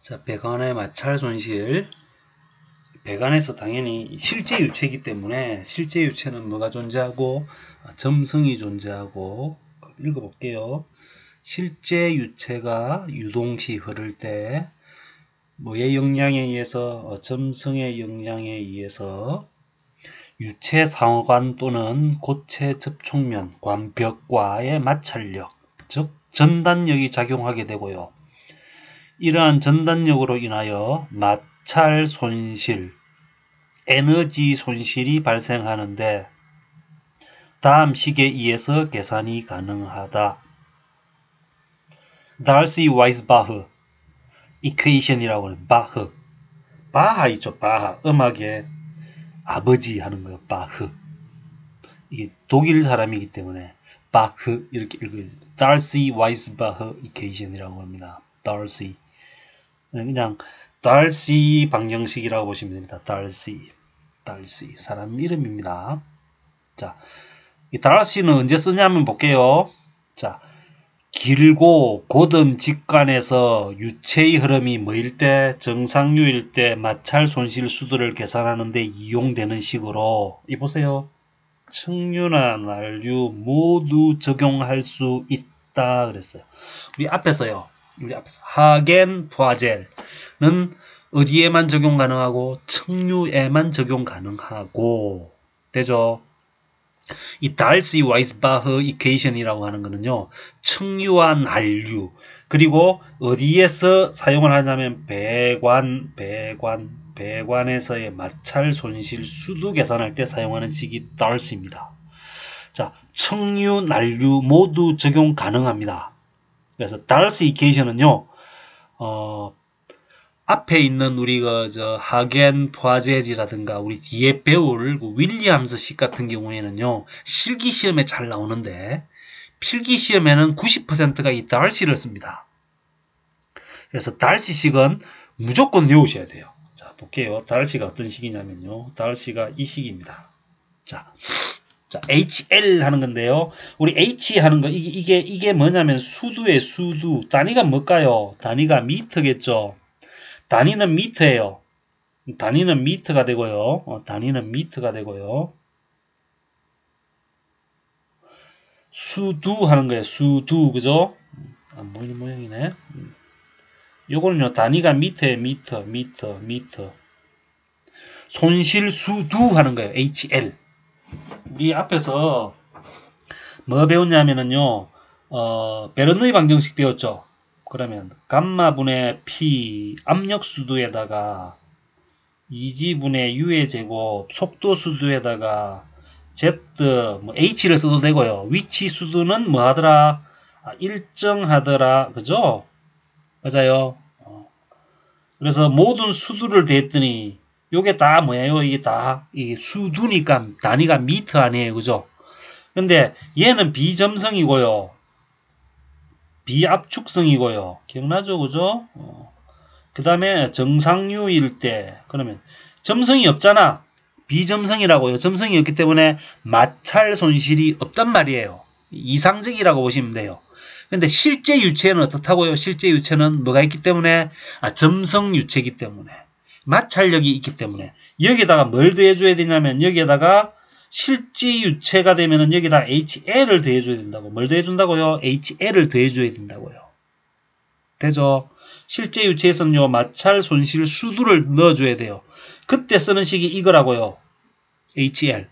자, 배관의 마찰 손실. 배관에서 당연히 실제 유체이기 때문에 실제 유체는 뭐가 존재하고 점성이 존재하고 읽어볼게요. 실제 유체가 유동시 흐를 때 뭐의 영향에 의해서 점성의 영향에 의해서 유체 상호관 또는 고체 접촉면 관벽과의 마찰력 즉 전단력이 작용하게 되고요. 이러한 전단력으로 인하여 마찰 손실, 에너지 손실이 발생하는데 다음 식에 의해서 계산이 가능하다. 달시-와이스바흐 이퀘이션이라고 하는 바흐. 바하 있죠. 바하. 음악의 아버지 하는 거예요. 바흐. 이게 독일 사람이기 때문에 바흐 이렇게 읽어요. 달시-와이스바흐 이퀘이션이라고 합니다. 달시. 그냥 달시 방정식이라고 보시면 됩니다. 달시 사람 이름입니다. 자, 이 달시는 언제 쓰냐면 볼게요. 자, 길고 곧은 직관에서 유체의 흐름이 뭐일 때 정상류일 때 마찰 손실 수도를 계산하는 데 이용되는 식으로 이 보세요. 측류나 난류 모두 적용할 수 있다 그랬어요. 우리 앞에서 하겐 포아젤은 어디에만 적용 가능하고 측류에만 적용 가능하고 되죠. 이 달시-와이스바흐 이퀘이션이라고 하는 거는요. 측류와 난류 그리고 어디에서 사용을 하냐면 배관에서의 마찰 손실 수도 계산할 때 사용하는 식이 달시입니다. 자, 측류, 난류 모두 적용 가능합니다. 그래서 달시 이퀘이션은요. 앞에 있는 우리 하겐 포아젤이라든가 우리 뒤에 배울 윌리엄스 식 같은 경우에는요. 실기 시험에 잘 나오는데 필기 시험에는 90%가 이 달시를 씁니다. 그래서 달시식은 무조건 외우셔야 돼요. 자, 볼게요. 달시가 어떤 식이냐면요. 달시가 이 식입니다. 자, HL 하는 건데요. 우리 H 하는 거 이게 뭐냐면 수두의 수두. 단위가 뭘까요? 단위가 미터겠죠. 단위는 미터예요. 단위는 미터가 되고요. 단위는 미터가 되고요. 수두 하는 거예요. 수두 그죠? 안 보이는 모양이네. 요거는요. 단위가 미터예요. 미터. 손실 수두 하는 거예요. HL. 우리 앞에서 뭐 배웠냐면은요. 베르누이 방정식 배웠죠. 그러면 감마분의 P 압력 수두에다가 2G분의 U의 제곱 속도 수두에다가 Z 뭐 H를 써도 되고요. 위치 수두는 뭐 하더라? 일정하더라. 그죠? 맞아요. 그래서 모든 수두를 대했더니 요게 다 뭐예요? 이게 다 이게 수두니까 단위가 미터 아니에요. 그죠? 근데 얘는 비점성이고요. 비압축성이고요. 기억나죠? 그죠? 그 다음에 정상류일 때 그러면 점성이 없잖아. 비점성이라고요. 점성이 없기 때문에 마찰 손실이 없단 말이에요. 이상적이라고 보시면 돼요. 근데 실제 유체는 어떻다고요? 실제 유체는 뭐가 있기 때문에 점성 유체이기 때문에 마찰력이 있기 때문에 여기다가 뭘 더해줘야 되냐면 여기에다가 실제 유체가 되면은 여기다 HL을 더해줘야 된다고. 뭘 더해준다고요? HL을 더해줘야 된다고요. 되죠? 실제 유체에서는요, 마찰 손실 수두를 넣어줘야 돼요. 그때 쓰는 식이 이거라고요. HL.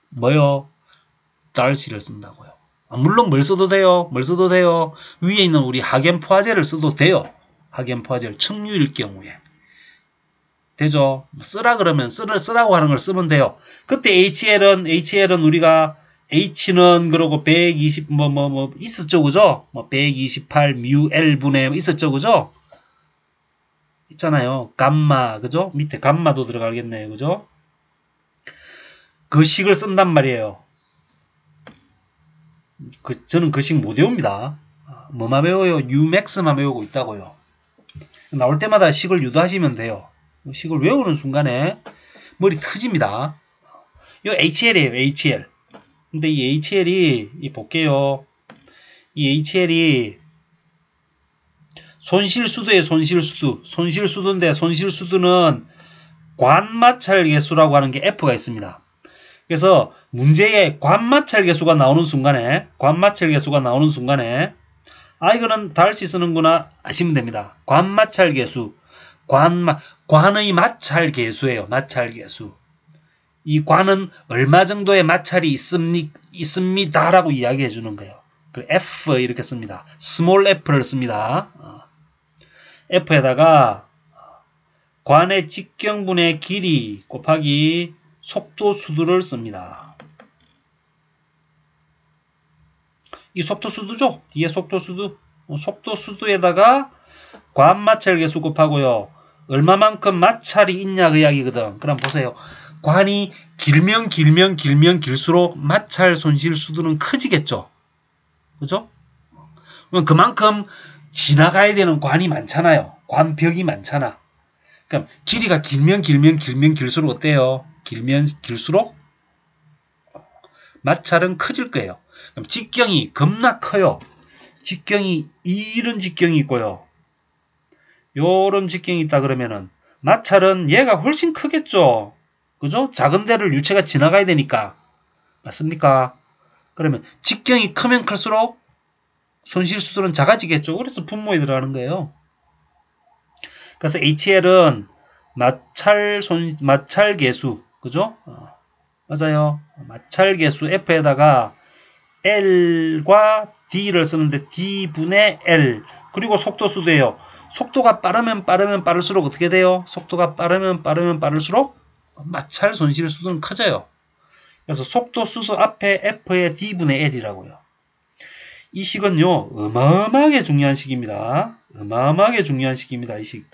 뭐요? 달시를 쓴다고요. 물론 뭘 써도 돼요? 위에 있는 우리 하겐 포아젤을 써도 돼요. 하겐 포아젤 측류일 경우에. 되죠? 쓰라 그러면 쓰라고 하는 걸 쓰면 돼요. 그때 HL은 우리가 H는 그러고 120 있었죠, 그죠? 128 뮤 L분의 있었죠, 그죠? 있잖아요. 감마, 그죠? 밑에 감마도 들어가겠네요, 그죠? 그 식을 쓴단 말이에요. 저는 그 식 못 외웁니다. 뭐만 외워요? Umax만 외우고 있다고요. 나올 때마다 식을 유도하시면 돼요. 식을 외우는 순간에 머리 터집니다. 이거 HL이에요, HL. 근데 이 HL이, 볼게요. 이 HL이 손실수도의 손실수도. 손실수도인데 손실수도는 관마찰계수라고 하는 게 F가 있습니다. 그래서 문제에 관마찰계수가 나오는 순간에 아 이거는 달시 쓰는구나 하시면 됩니다. 관마찰계수. 관의 마찰계수예요. 마찰계수. 이 관은 얼마 정도의 마찰이 있습니다라고 이야기해 주는 거예요. 그 F 이렇게 씁니다. 스몰 f를 씁니다. F에다가 관의 직경분의 길이 곱하기 속도수두를 씁니다. 이 속도수두죠? 뒤에 속도수두. 속도수두에다가 관마찰계수 곱하고요. 얼마만큼 마찰이 있냐 그 이야기거든. 그럼 보세요. 관이 길면 길수록 마찰 손실수두는 커지겠죠. 그죠? 그럼 그만큼 지나가야 되는 관이 많잖아요. 관벽이 많잖아. 그럼 길이가 길면 길수록 어때요? 길면 길수록 마찰은 커질 거예요. 그럼 직경이 겁나 커요. 직경이 이런 직경이 있고요. 요런 직경이 있다 그러면은 마찰은 얘가 훨씬 크겠죠. 그죠? 작은 데를 유체가 지나가야 되니까. 맞습니까? 그러면 직경이 크면 클수록 손실수들은 작아지겠죠. 그래서 분모에 들어가는 거예요. 그래서 HL은 마찰계수. 그죠? 맞아요. 마찰계수 F에다가 L과 D를 쓰는데 D분의 L. 그리고 속도수도예요. 속도가 빠르면 빠를수록 어떻게 돼요? 속도가 빠르면 빠를수록 마찰 손실수도는 커져요. 그래서 속도수도 앞에 F의 D분의 L이라고요. 이 식은요, 어마어마하게 중요한 식입니다. 어마어마하게 중요한 식입니다. 이 식.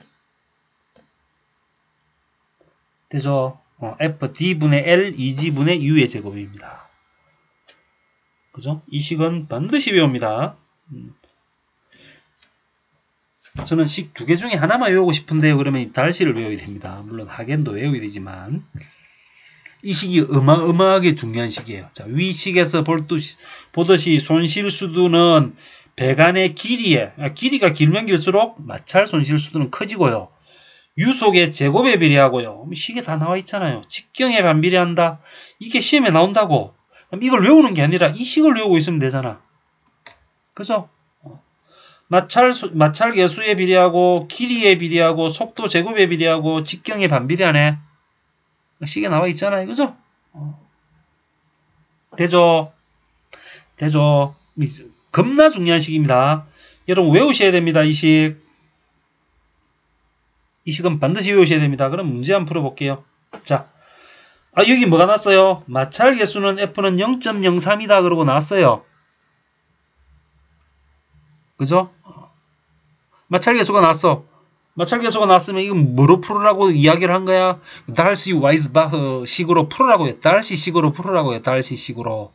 되죠? F D분의 L, 2G분의 U의 제곱입니다. 그죠? 이 식은 반드시 외웁니다. 저는 식 두 개 중에 하나만 외우고 싶은데요. 그러면 달시를 외워야 됩니다. 물론 하겐도 외워야 되지만 이 식이 어마어마하게 중요한 식이에요. 자, 위 식에서 보듯이 손실수두는 배관의 길이가 길면 길수록 마찰 손실수두는 커지고요. 유속의 제곱에 비례하고요. 식에 다 나와 있잖아요. 직경에 반비례한다. 이게 시험에 나온다고. 그럼 이걸 외우는 게 아니라 이 식을 외우고 있으면 되잖아. 그죠? 마찰 개수에 비례하고 길이에 비례하고 속도 제곱에 비례하고 직경에 반비례하네. 식에 나와 있잖아요. 그죠? 되죠? 겁나 중요한 식입니다. 여러분 외우셔야 됩니다. 이 식은 반드시 외우셔야 됩니다. 그럼 문제 한번 풀어볼게요. 자, 여기 뭐가 났어요? 마찰 개수는 F는 0.03이다. 그러고 나왔어요. 그죠? 마찰 개수가 나왔어. 마찰 개수가 나왔으면 이건 뭐로 풀으라고 이야기를 한 거야? 달시 와이즈바흐 식으로 풀으라고요. 달시 식으로 풀으라고요. 달시 식으로.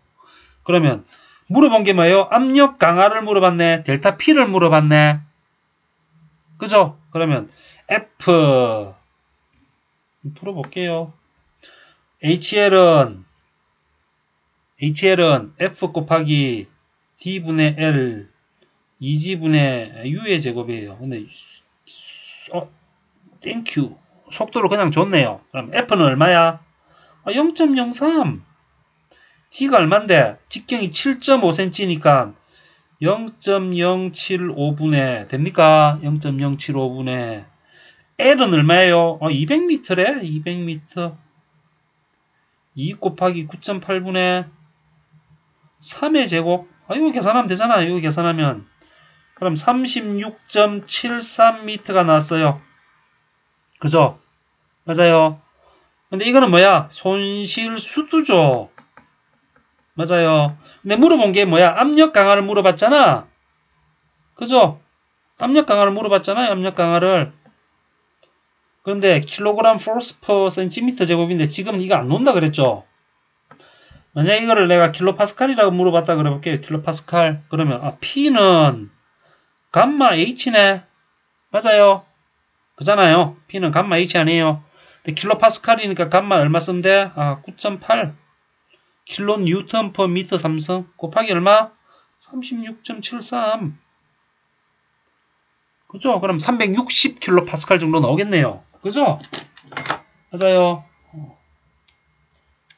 그러면 물어본 게 뭐예요? 압력 강화를 물어봤네. 델타 P를 물어봤네. 그죠? 그러면 F 풀어볼게요. HL은 F 곱하기 D분의 L 2G분의 U의 제곱이에요. 근데 땡큐. 속도를 그냥 줬네요. 그럼 F는 얼마야? 0.03. D가 얼만데? 직경이 7.5cm니까 0.075분의 됩니까? 0.075분의 L은 얼마예요? 200m래? 200m. 2 곱하기 9.8분의 3의 제곱. 이거 계산하면 되잖아. 이거 계산하면. 그럼 36.73m가 나왔어요. 그죠? 맞아요. 근데 이거는 뭐야? 손실수두죠. 맞아요. 근데 물어본 게 뭐야? 압력 강화를 물어봤잖아. 그죠? 압력 강화를 물어봤잖아요. 압력 강화를. 그런데 킬로그램 포스 퍼 센티미터 제곱인데 지금 이거 안 논다 그랬죠? 만약 이거를 내가 킬로파스칼이라고 물어봤다 그래볼게요. 킬로파스칼. 그러면 P는 감마 H네. 맞아요. 그잖아요. P는 감마 H 아니에요. 근데 킬로파스칼이니까 감마 얼마 쓰면 돼? 9.8 킬로 뉴턴 퍼 미터 3승 곱하기 얼마? 36.73. 그죠? 그럼 360kPa 정도 나오겠네요. 그죠? 맞아요.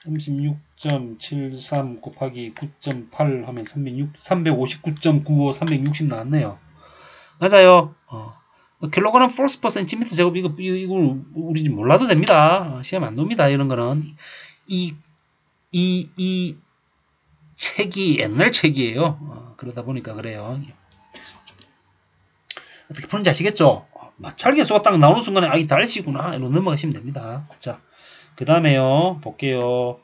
36.73 곱하기 9.8 하면 359.95, 360 나왔네요. 맞아요. 킬로그램 force per centimeter 제곱, 이거 우리 몰라도 됩니다. 시험 안 놉니다. 이런 거는. 이 책이 옛날 책이에요. 그러다 보니까 그래요. 어떻게 푸는지 아시겠죠? 마찰계수가 딱 나오는 순간에 이 달씨구나. 이러고 넘어가시면 됩니다. 자, 그 다음에요. 볼게요.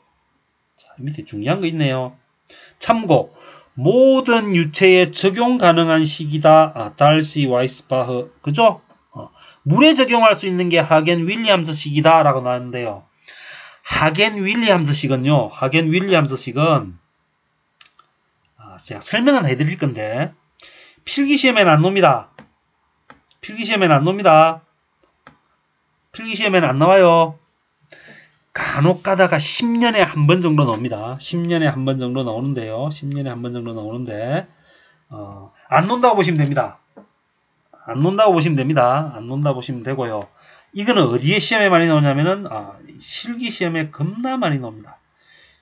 자, 밑에 중요한 거 있네요. 참고. 모든 유체에 적용 가능한 식이다. 달시 와이스바흐. 그죠? 물에 적용할 수 있는 게 하겐 윌리엄스 식이다. 라고 나왔는데요. 하겐 윌리엄스 식은요. 하겐 윌리엄스 식은 제가 설명은 해드릴 건데 필기시험에는 안 놉니다. 필기시험에는 안 놉니다. 필기시험에는 안 나와요. 간혹 가다가 10년에 한 번 정도 나옵니다. 10년에 한 번 정도 나오는데요. 10년에 한 번 정도 나오는데 안 논다고 보시면 됩니다. 안 논다고 보시면 됩니다. 안 논다고 보시면 되고요. 이거는 어디에 시험에 많이 나오냐면은 실기시험에 겁나 많이 나옵니다.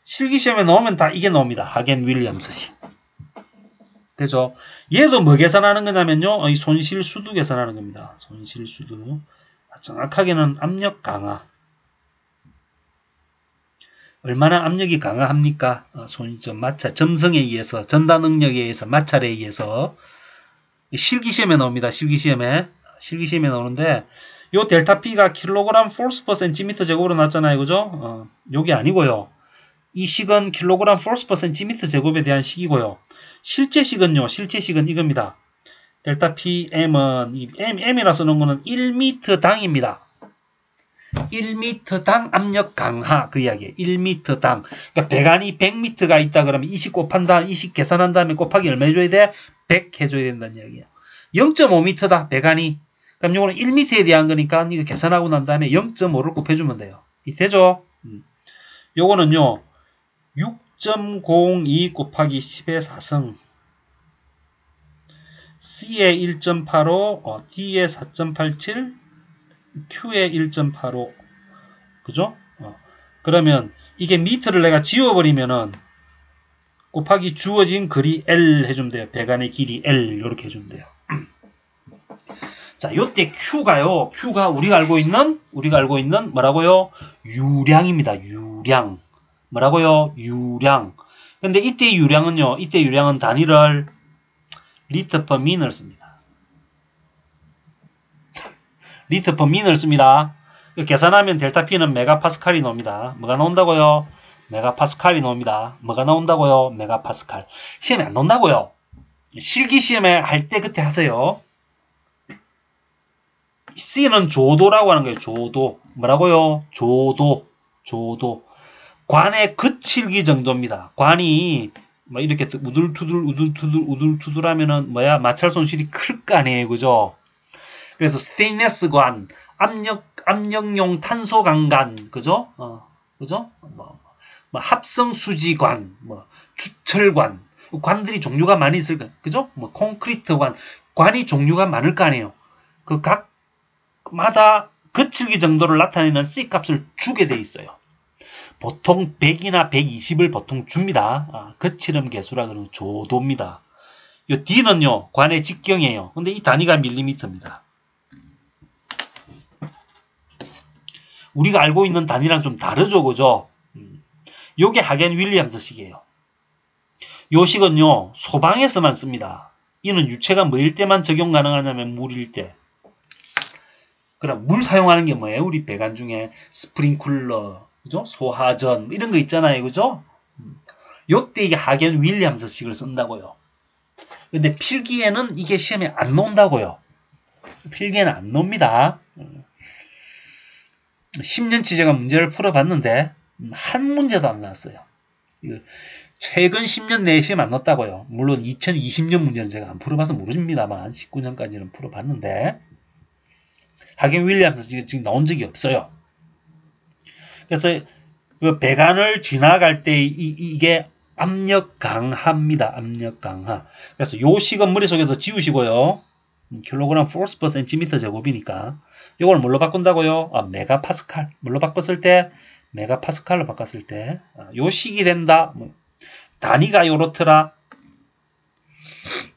실기시험에 나오면 다 이게 나옵니다. 하겐 윌리엄스식. 되죠? 얘도 뭐 계산하는 거냐면요. 이 손실수도 계산하는 겁니다. 손실수도. 정확하게는 압력 강화. 얼마나 압력이 강합니까? 마찰, 점성에 의해서, 전다 능력에 의해서, 마찰에 의해서. 실기시험에 나옵니다. 실기시험에 나오는데, 요 델타 P가 킬로그램 force per centimeter 제곱으로 나왔잖아요. 그죠? 요게 아니고요. 이 식은 킬로그램 force per centimeter 제곱에 대한 식이고요. 실제식은요. 실제식은 이겁니다. 델타 Pm은, 이 M이라 쓰는 거는 1m당입니다. 1m당 압력 강하, 그 이야기예요. 1m당. 그러니까 배관이 100m가 있다 그러면 20 곱한 다음, 20 계산한 다음에 곱하기 얼마 해줘야 돼? 100 해줘야 된다는 이야기예요. 0.5m다, 배관이. 그럼 요거는 1m에 대한 거니까 이거 계산하고 난 다음에 0.5를 곱해주면 돼요. 되죠? 요거는요, 6.02 곱하기 10의 4승. C의 1.85, D의 4.87, Q의 1.85. 그죠? 그러면 이게 미터를 내가 지워버리면은 곱하기 주어진 거리 L 해주면 돼요. 배관의 길이 L 이렇게 해주면 돼요. 자, 요때 Q가요. Q가 우리가 알고 있는 뭐라고요? 유량입니다. 유량. 뭐라고요? 유량. 근데 이때 유량은 단위를 리터 퍼 민을 씁니다. 리터 퍼 민을 씁니다. 계산하면 델타 P는 메가파스칼이 나옵니다. 뭐가 나온다고요? 메가파스칼이 나옵니다. 뭐가 나온다고요? 메가파스칼. 시험에 안 나온다고요. 실기시험에 할 때 그때 하세요. C는 조도라고 하는 거예요. 조도. 뭐라고요? 조도. 관의 거칠기 정도입니다. 관이 뭐 이렇게 우둘투둘 하면은 마찰 손실이 클 거 아니에요. 그죠? 그래서 스테인리스 관, 압력용 탄소 강간, 그죠? 그죠? 합성 수지관, 주철관, 관들이 종류가 많이 있을 거예요. 그죠? 콘크리트 관이 종류가 많을 거 아니에요. 그 각마다 거칠기 정도를 나타내는 C 값을 주게 돼 있어요. 보통 100이나 120을 보통 줍니다. 거칠음 계수라 그러는 조도입니다. 요 D는요, 관의 직경이에요. 근데 이 단위가 밀리미터입니다. 우리가 알고 있는 단위랑 좀 다르죠, 그죠? 요게 하겐 윌리엄스식이에요. 요 식은요, 소방에서만 씁니다. 이는 유체가 뭐일 때만 적용 가능하냐면 물일 때. 그럼 물 사용하는 게 뭐예요? 우리 배관 중에 스프링쿨러, 그죠? 소하전 이런 거 있잖아요, 그죠? 요때 이게 하겐 윌리엄스식을 쓴다고요. 근데 필기에는 이게 시험에 안 나온다고요. 필기에는 안 나옵니다. 10년치 제가 문제를 풀어봤는데 한 문제도 안 나왔어요. 최근 10년 내에 시험 안 나왔다고요. 물론 2020년 문제는 제가 안 풀어봐서 모릅니다만 19년까지는 풀어봤는데 하겐 윌리엄스 지금 나온 적이 없어요. 그래서 그 배관을 지나갈 때 이게 압력 강하입니다. 압력 강하. 그래서 요 식은 머릿속에서 지우시고요. 킬로그램 포스 퍼 센티미터 제곱이니까 이걸 뭘로 바꾼다고요? 메가파스칼. 뭘로 바꿨을 때? 메가파스칼로 바꿨을 때 요 식이 된다. 단위가 요렇더라.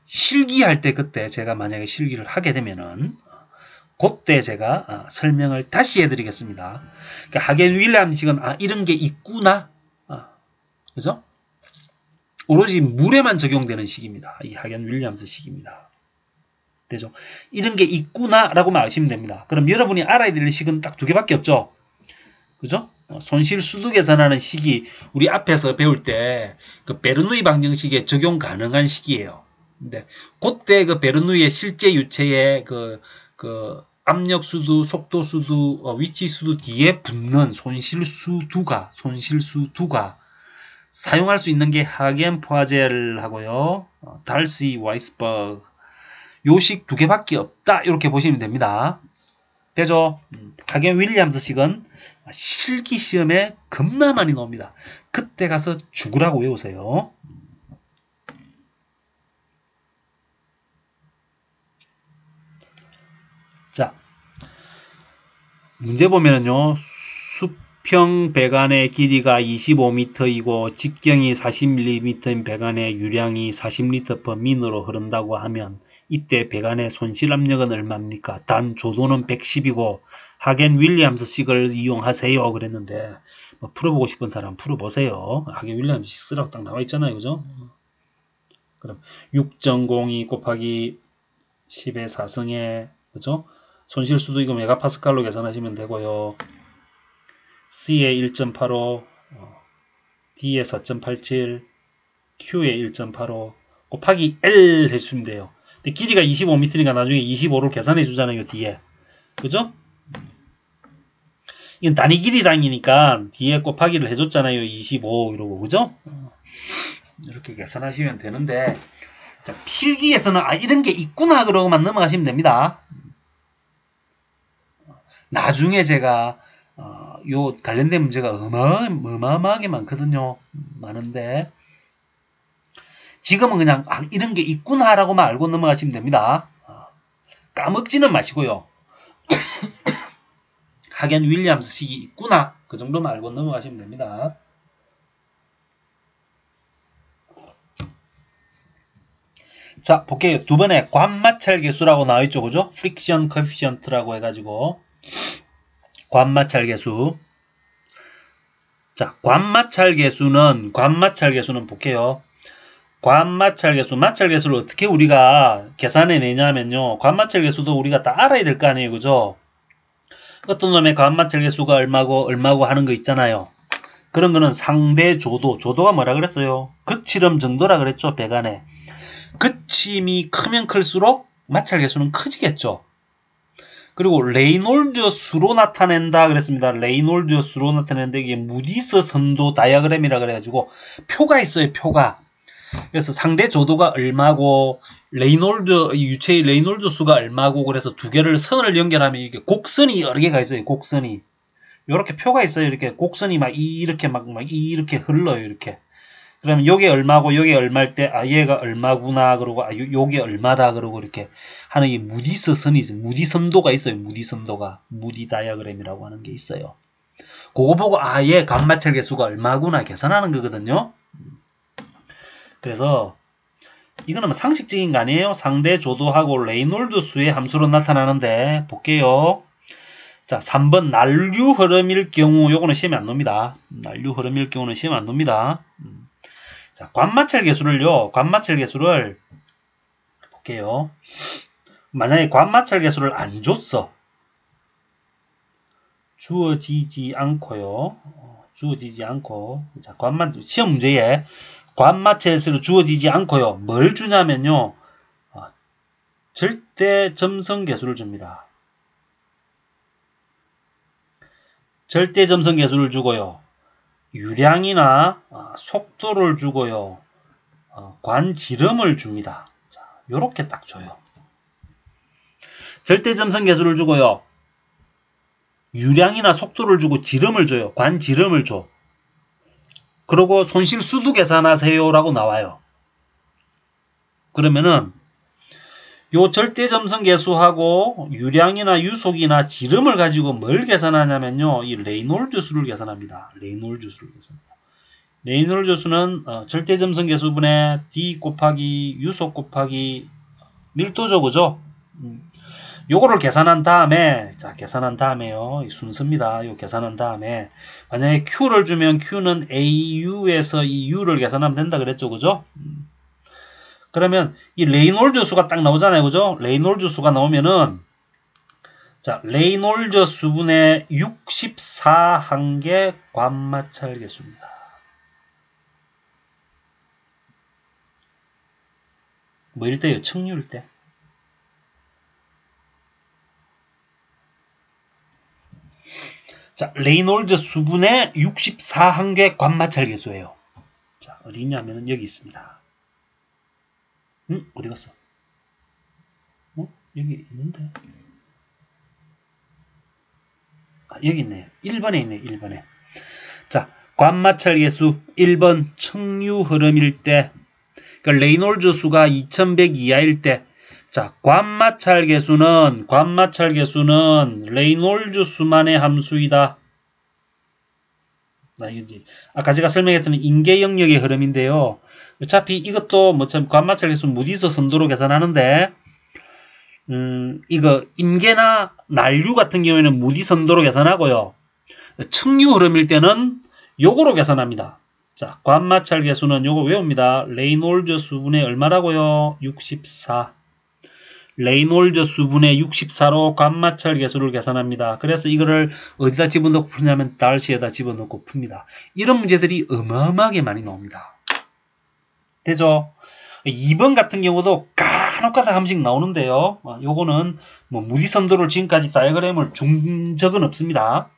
실기할 때 그때 제가 만약에 실기를 하게 되면은 그때 제가 설명을 다시 해드리겠습니다. 그러니까 하겐 윌리엄식은 이런 게 있구나. 그죠? 오로지 물에만 적용되는 식입니다. 이 하겐 윌리엄스 식입니다. 되죠? 이런 게 있구나라고만 아시면 됩니다. 그럼 여러분이 알아야 될 식은 딱 두 개밖에 없죠. 그죠? 손실 수도 계산하는 식이 우리 앞에서 배울 때 그 베르누이 방정식에 적용 가능한 식이에요. 근데 그때 그 베르누이의 실제 유체의 그 압력 수도, 속도 수도, 위치 수도 뒤에 붙는 손실 수두가 사용할 수 있는 게 하겐 포아젤하고요, 달시 와이스버그 요식 두 개밖에 없다. 이렇게 보시면 됩니다. 되죠? 하겐 윌리엄스식은 실기 시험에 겁나 많이 나옵니다. 그때 가서 죽으라고 외우세요. 자, 문제 보면은요, 수평 배관의 길이가 25m이고 직경이 40mm인 배관의 유량이 40L/min으로 흐른다고 하면 이때 배관의 손실 압력은 얼마입니까? 단 조도는 110이고 하겐 윌리엄스식을 이용하세요 그랬는데 풀어보고 싶은 사람 풀어보세요. 하겐 윌리엄스식 쓰라고 딱 나와 있잖아요. 그죠? 그럼 6.02 곱하기 10의 4승에 그죠? 손실수도 이거 메가파스칼로 계산하시면 되고요. C에 1.85, D에 4.87, Q에 1.85 곱하기 L 해주시면 돼요. 근데 길이가 25m니까 나중에 25를 계산해 주잖아요. 뒤에. 그죠? 이건 단위 길이당이니까 뒤에 곱하기를 해줬잖아요. 25 이러고. 그죠? 이렇게 계산하시면 되는데 자, 필기에서는 이런 게 있구나 그러고만 넘어가시면 됩니다. 나중에 제가 요 관련된 문제가 어마어마하게 많거든요. 많은데 지금은 그냥 이런 게 있구나라고만 알고 넘어가시면 됩니다. 까먹지는 마시고요. 하겐 윌리엄스식이 있구나 그 정도만 알고 넘어가시면 됩니다. 자, 볼게요. 두 번에 관마찰 계수라고 나와있죠. 그죠? 프릭션 코에피션트라고 해가지고 관마찰 계수. 자, 관마찰 계수는 볼게요. 관마찰 계수, 마찰 계수를 어떻게 우리가 계산해 내냐면요. 관마찰 계수도 우리가 다 알아야 될 거 아니에요. 그죠? 어떤 놈의 관마찰 계수가 얼마고 하는 거 있잖아요. 그런 거는 상대 조도, 조도가 뭐라 그랬어요? 그치름 정도라 그랬죠. 배관에. 그침이 크면 클수록 마찰 계수는 커지겠죠. 그리고 레이놀드 수로 나타낸다 그랬습니다. 레이놀드 수로 나타내는데 이게 무디스 선도 다이어그램이라 그래가지고 표가 있어요. 표가. 그래서 상대 조도가 얼마고 유체의 레이놀드 수가 얼마고 그래서 두 개를 선을 연결하면 이게 곡선이 여러 개가 있어요. 곡선이. 이렇게 표가 있어요. 이렇게 곡선이 이렇게 흘러요. 이렇게. 그러면 요게 얼마고 요게 얼마일 때 얘가 얼마구나 그러고 요게 얼마다 그러고 이렇게 하는 이 무디스 선이 있어요. 무디 선도가 있어요. 무디 선도가. 무디 다이어그램이라고 하는 게 있어요. 그거 보고 얘 관마찰 계수가 얼마구나 계산하는 거거든요. 그래서 이거는 상식적인 거 아니에요. 상대 조도하고 레이놀드 수의 함수로 나타나는데 볼게요. 자, 3번 난류 흐름일 경우 요거는 시험에 안 놉니다. 난류 흐름일 경우는 시험에 안 놉니다. 자, 관마찰 계수를 볼게요. 만약에 관마찰 계수를 안 줬어. 주어지지 않고 자, 시험 문제에 관마찰 계수를 주어지지 않고요. 뭘 주냐면요. 절대 점성 계수를 줍니다. 절대 점성 계수를 주고요. 유량이나 속도를 주고요. 관지름을 줍니다. 자, 요렇게 딱 줘요. 절대 점성 계수를 주고요. 유량이나 속도를 주고 지름을 줘요. 관지름을 줘. 그리고 손실 수도 계산하세요라고 나와요. 그러면은 요 절대점성 계수하고 유량이나 유속이나 지름을 가지고 뭘 계산하냐면요. 이 레이놀즈 수를 계산합니다. 레이놀즈 수를 계산합니다. 레이놀즈 수는 절대점성 계수분의 D 곱하기 유속 곱하기 밀도죠. 그죠? 요거를 계산한 다음에, 자, 계산한 다음에요. 이 순서입니다. 요 계산한 다음에, 만약에 Q를 주면 Q는 AU에서 이 U를 계산하면 된다 그랬죠. 그죠? 그러면 이 레이놀즈 수가 딱 나오잖아요. 그죠? 레이놀즈 수가 나오면은, 자, 레이놀즈 수분의 64한 개 관마찰 계수입니다. 뭐일 때요? 층류일 때. 자, 레이놀즈 수분의 64한 개 관마찰 계수예요. 자, 어디 있냐면은 여기 있습니다. 어디 갔어? 여기 있는데. 여기 있네요. 1번에 있네요. 1번에. 자, 관마찰 계수 1번 층류 흐름일 때, 그러니까 레이놀즈 수가 2100 이하일 때, 자, 관마찰 계수는 레이놀즈 수만의 함수이다. 아까 제가 설명했던 인계 영역의 흐름인데요. 어차피 이것도 관마찰 계수 무디서 선도로 계산하는데, 이거 임계나 난류 같은 경우에는 무디 선도로 계산하고요. 층류 흐름일 때는 요거로 계산합니다. 자, 관마찰 계수는 요거 외웁니다. 레이놀즈 수분의 얼마라고요? 64. 레이놀즈 수분의 64로 관마찰 계수를 계산합니다. 그래서 이거를 어디다 집어넣고 푸냐면 달시에다 집어넣고 풉니다. 이런 문제들이 어마어마하게 많이 나옵니다. 되죠? 2번 같은 경우도 간혹가다 한씩 나오는데요. 요거는 뭐 무디선도를 지금까지 다이어그램을 준 적은 없습니다.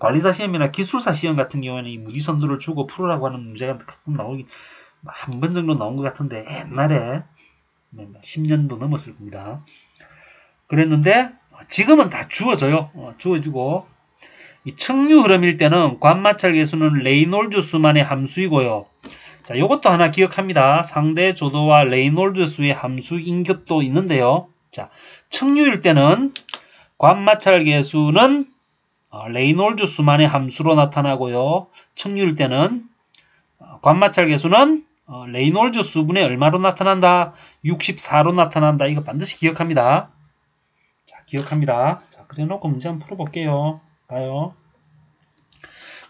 관리사 시험이나 기술사 시험 같은 경우에는 이 무디선도를 주고 풀으라고 하는 문제가 가끔 나오긴 한 번 정도 나온 것 같은데 옛날에 10년도 넘었을 겁니다. 그랬는데 지금은 다 주어져요. 주어지고 이 층류 흐름일 때는 관마찰 계수는 레이놀즈 수만의 함수이고요. 자, 요것도 하나 기억합니다. 상대 조도와 레이놀즈 수의 함수인 것도 있는데요. 자, 층류일 때는 관마찰 계수는 레이놀즈 수만의 함수로 나타나고요. 층류일 때는 관마찰 계수는 레이놀즈 수분의 얼마로 나타난다? 64로 나타난다. 이거 반드시 기억합니다. 자, 기억합니다. 자, 그래놓고 문제 한번 풀어볼게요. 봐요.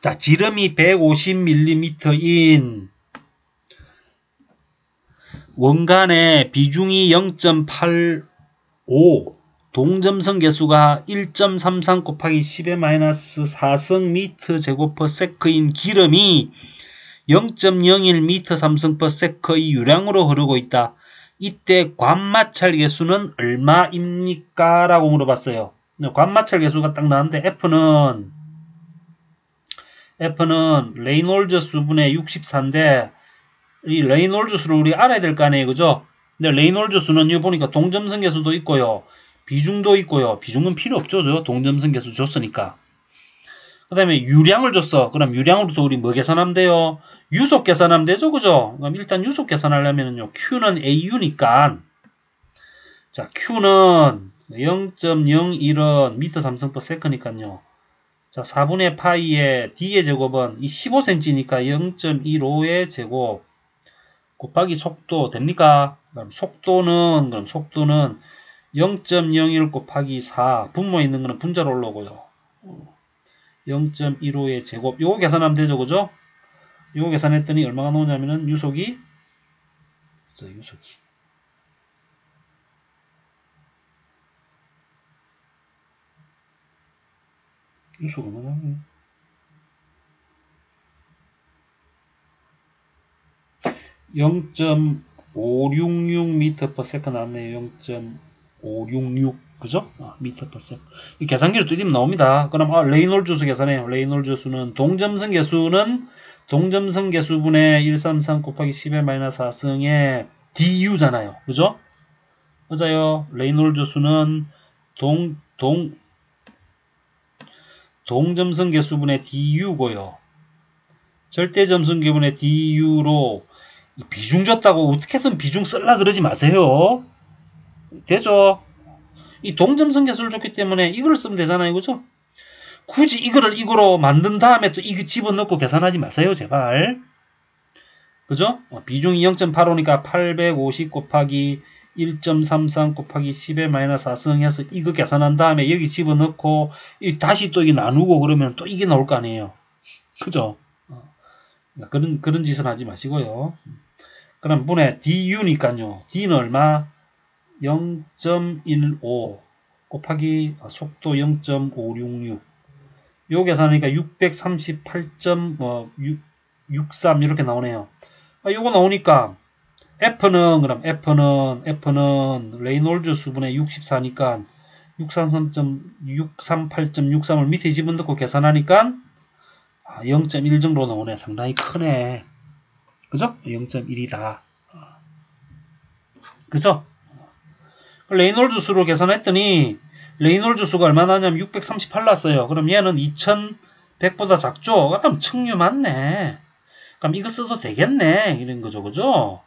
자, 지름이 150mm인 원간의 비중이 0.85, 동점성 계수가 1.33 곱하기 10의 -4성 미터 제곱퍼세크인 기름이 0.01 미터 3성 퍼세크의 유량으로 흐르고 있다. 이때 관마찰 계수는 얼마입니까? 라고 물어봤어요. 관마찰 계수가 딱 나왔는데 F는 레이놀즈 수분의 64인데 이 레이놀즈 수를 우리 알아야 될 거 아니에요. 그죠? 근데 레이놀즈 수는 여기 보니까 동점성 계수도 있고요. 비중도 있고요. 비중은 필요 없죠. 동점성 계수 줬으니까. 그 다음에 유량을 줬어. 그럼 유량으로부터 우리 뭐 계산하면 돼요? 유속 계산하면 되죠. 그죠? 그럼 일단 유속 계산하려면요. Q는 AU니까. 자, Q는 0.01은 미터 3성 퍼 세컨니까요. 자, 4분의 파이의 D의 제곱은 이 15cm니까 0.15의 제곱 곱하기 속도 됩니까? 그럼 속도는 0.01 곱하기 4. 분모에 있는 거는 분자로 올라오고요. 0.15의 제곱. 요거 계산하면 되죠. 그죠? 요거 계산했더니 얼마가 나오냐면은 유속이 얼마나 나오네. 0.566m/s 나왔네요. 0.566 그죠? m/s. 이 계산기로 뜯으면 나옵니다. 그럼 레이놀즈 수 계산해요. 레이놀즈 수는 동점성 계수분의 133 곱하기 10의 -4승의 du잖아요. 그죠? 맞아요. 레이놀즈 수는 동점성 계수분의 du고요. 절대점성 계수분의 du로 비중 줬다고 어떻게든 비중 쓸라 그러지 마세요. 되죠? 이 동점성 개수를 줬기 때문에 이걸 쓰면 되잖아요. 그죠? 굳이 이거를 이거로 만든 다음에 또 이거 집어넣고 계산하지 마세요. 제발. 그죠? 비중이 0.85니까 850 곱하기 1.33 곱하기 10의 마이너스 4승 해서 이거 계산한 다음에 여기 집어넣고 다시 또 이게 나누고 그러면 또 이게 나올 거 아니에요. 그죠? 그런 짓은 하지 마시고요. 그럼 분의 du니까요. d는 얼마? 0.15 곱하기 속도 0.566 요 계산하니까 638.63 이렇게 나오네요. 요거 나오니까 F는 그럼 F는 레이놀즈 수분의 64니까 638.63을 밑에 집어넣고 계산하니까 0.1 정도 나오네. 상당히 크네. 그죠? 0.1이다. 그죠? 레이놀즈 수로 계산했더니 레이놀즈 수가 얼마나 나냐면 638 났어요. 그럼 얘는 2100보다 작죠? 그럼 층류 맞네. 그럼 이거 써도 되겠네. 이런 거죠. 그죠?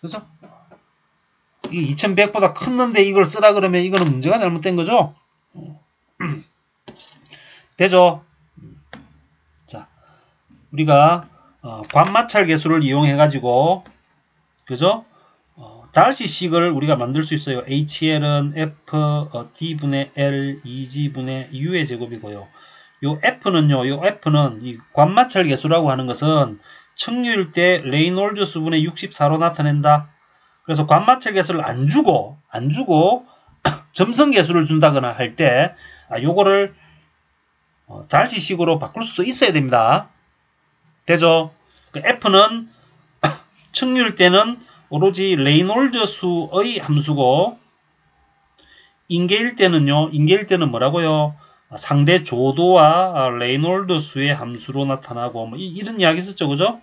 그죠? 이게 2100보다 컸는데 이걸 쓰라 그러면 이거는 문제가 잘못된 거죠? 되죠? 자, 우리가 관마찰 계수를 이용해 가지고 그죠? 달시식을 우리가 만들 수 있어요. HL은 F D분의 L 2G분의 U의 제곱이고요. 요 F는요. 요 F는 이 관마찰 계수라고 하는 것은 층류일 때 레이놀즈 수분의 64로 나타낸다. 그래서 관마찰 계수를 안 주고 점성 계수를 준다거나 할 때 요거를 달시식으로 바꿀 수도 있어야 됩니다. 되죠? 그 F는 층류일 때는 오로지 레이놀즈 수의 함수고 인계일 때는 뭐라고요? 상대 조도와 레이놀드 수의 함수로 나타나고 뭐 이런 이야기 있었죠. 그죠?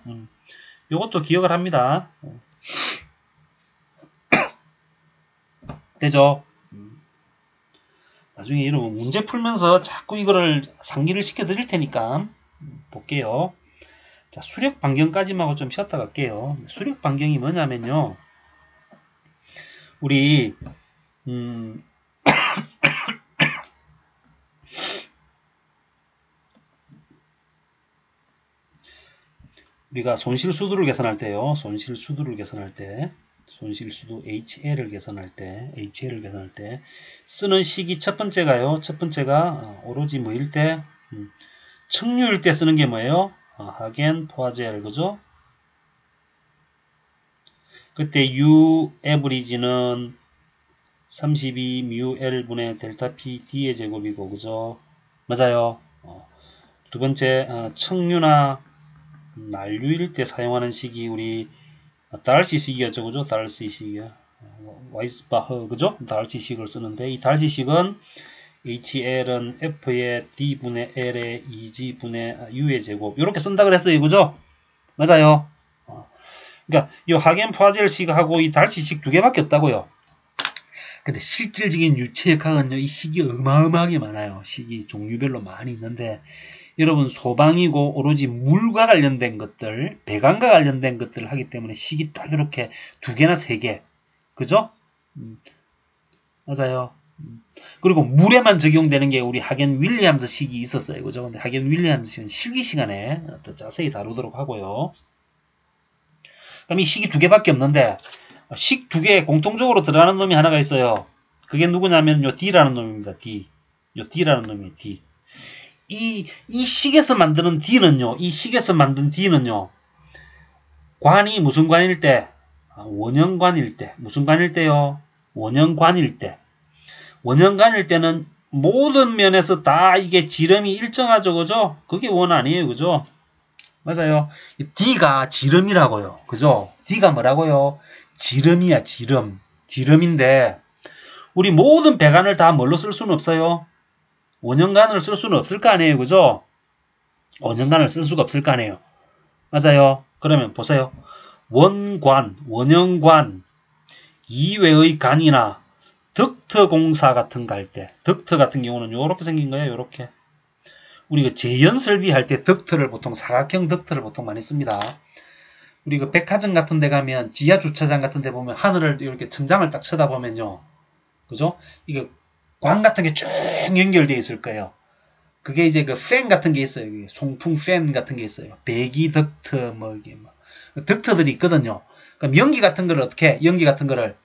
요것도 기억을 합니다. 되죠? 나중에 여러분 문제 풀면서 자꾸 이거를 상기를 시켜 드릴 테니까 볼게요. 자, 수력 반경까지만 하고 좀 쉬었다 갈게요. 수력 반경이 뭐냐면요. 우리 우리가 손실수두를 계산할 때요. 손실수두 HL을 계산할 때 쓰는 식이 첫 번째가 오로지 뭐일 때 층류일 때 쓰는 게 뭐예요? 하겐 포화젤 그죠? 그때 U average는 32 mu L분의 델타 P D의 제곱이고 그죠? 맞아요. 두 번째 층류나 난류일 때 사용하는 식이 우리 달시 식이었죠. 그죠? 달시 식이요. 와이스바흐 그죠? 달시 식을 쓰는데 이 달시 식은 HL은 F의 D분의 L의 2G분의 U의 제곱 이렇게 쓴다 그랬어요. 그죠? 맞아요. 그러니까 이 하겐 포화젤 식하고 이 달시 식 두 개밖에 없다고요. 근데 실질적인 유체역학은요. 이 식이 어마어마하게 많아요. 식이 종류별로 많이 있는데 여러분 소방이고 오로지 물과 관련된 것들, 배관과 관련된 것들을 하기 때문에 식이 딱 이렇게 두 개나 세 개. 그죠? 맞아요. 그리고 물에만 적용되는 게 우리 하겐 윌리엄스 식이 있었어요. 그죠? 근데 하겐 윌리엄스 식은 실기 시간에 더 자세히 다루도록 하고요. 그럼 이 식이 두 개밖에 없는데 식 두 개에 공통적으로 들어가는 놈이 하나가 있어요. 그게 누구냐면 요 D라는 놈입니다. D. 요 D라는 놈이에요. D. 이 식에서 만드는 D는요. 관이 무슨 관일 때? 원형관일 때. 무슨 관일 때요? 원형관일 때. 원형관일 때는 모든 면에서 다 이게 지름이 일정하죠. 그죠? 그게 원 아니에요. 그죠? 맞아요. D가 지름이라고요. 그죠? D가 뭐라고요? 지름이야. 지름인데 우리 모든 배관을 다 뭘로 쓸 수는 없어요. 원형관을 쓸 수는 없을 거 아니에요. 그죠? 원형관을 쓸 수가 없을 거 아니에요. 맞아요. 그러면 보세요. 원형관 이외의 관이나 덕트 공사 같은 거 할 때, 덕트 같은 경우는 요렇게 생긴 거예요. 요렇게. 우리가 재연 설비할 때 덕트를 보통 사각형 덕트를 보통 많이 씁니다. 우리 그 백화점 같은 데 가면 지하 주차장 같은 데 보면 하늘을 이렇게 천장을 딱 쳐다보면요. 그죠? 이게 광 같은 게 쭉 연결되어 있을 거예요. 그게 이제 그 팬 같은 게 있어요. 송풍 팬 같은 게 있어요. 배기 덕트 뭐 이게 뭐 덕트들이 있거든요. 그럼 연기 같은 거를 어떻게 연기 같은 거를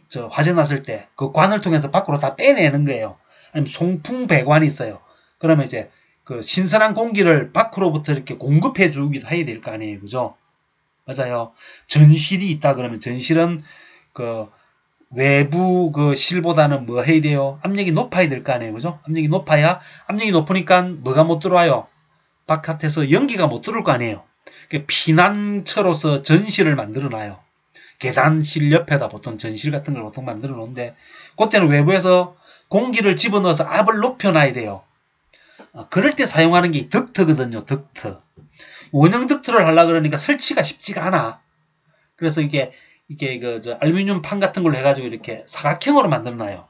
저 화재 났을 때 그 관을 통해서 밖으로 다 빼내는 거예요. 아니면 송풍 배관이 있어요. 그러면 이제 그 신선한 공기를 밖으로부터 이렇게 공급해 주기도 해야 될 거 아니에요. 그죠? 맞아요. 전실이 있다 그러면 전실은 그 외부 그 실보다는 뭐 해야 돼요? 압력이 높아야 될 거 아니에요. 그죠? 압력이 높아야, 압력이 높으니까 뭐가 못 들어와요? 바깥에서 연기가 못 들어올 거 아니에요. 피난처로서 전실을 만들어 놔요. 계단실 옆에다 보통 전실 같은 걸 보통 만들어 놓는데, 그때는 외부에서 공기를 집어넣어서 압을 높여 놔야 돼요. 그럴 때 사용하는 게 덕트거든요. 덕트. 원형 덕트를 하려고 그러니까 설치가 쉽지가 않아. 그래서 이게 알루미늄 판 같은 걸로 해가지고 이렇게 사각형으로 만들어놔요.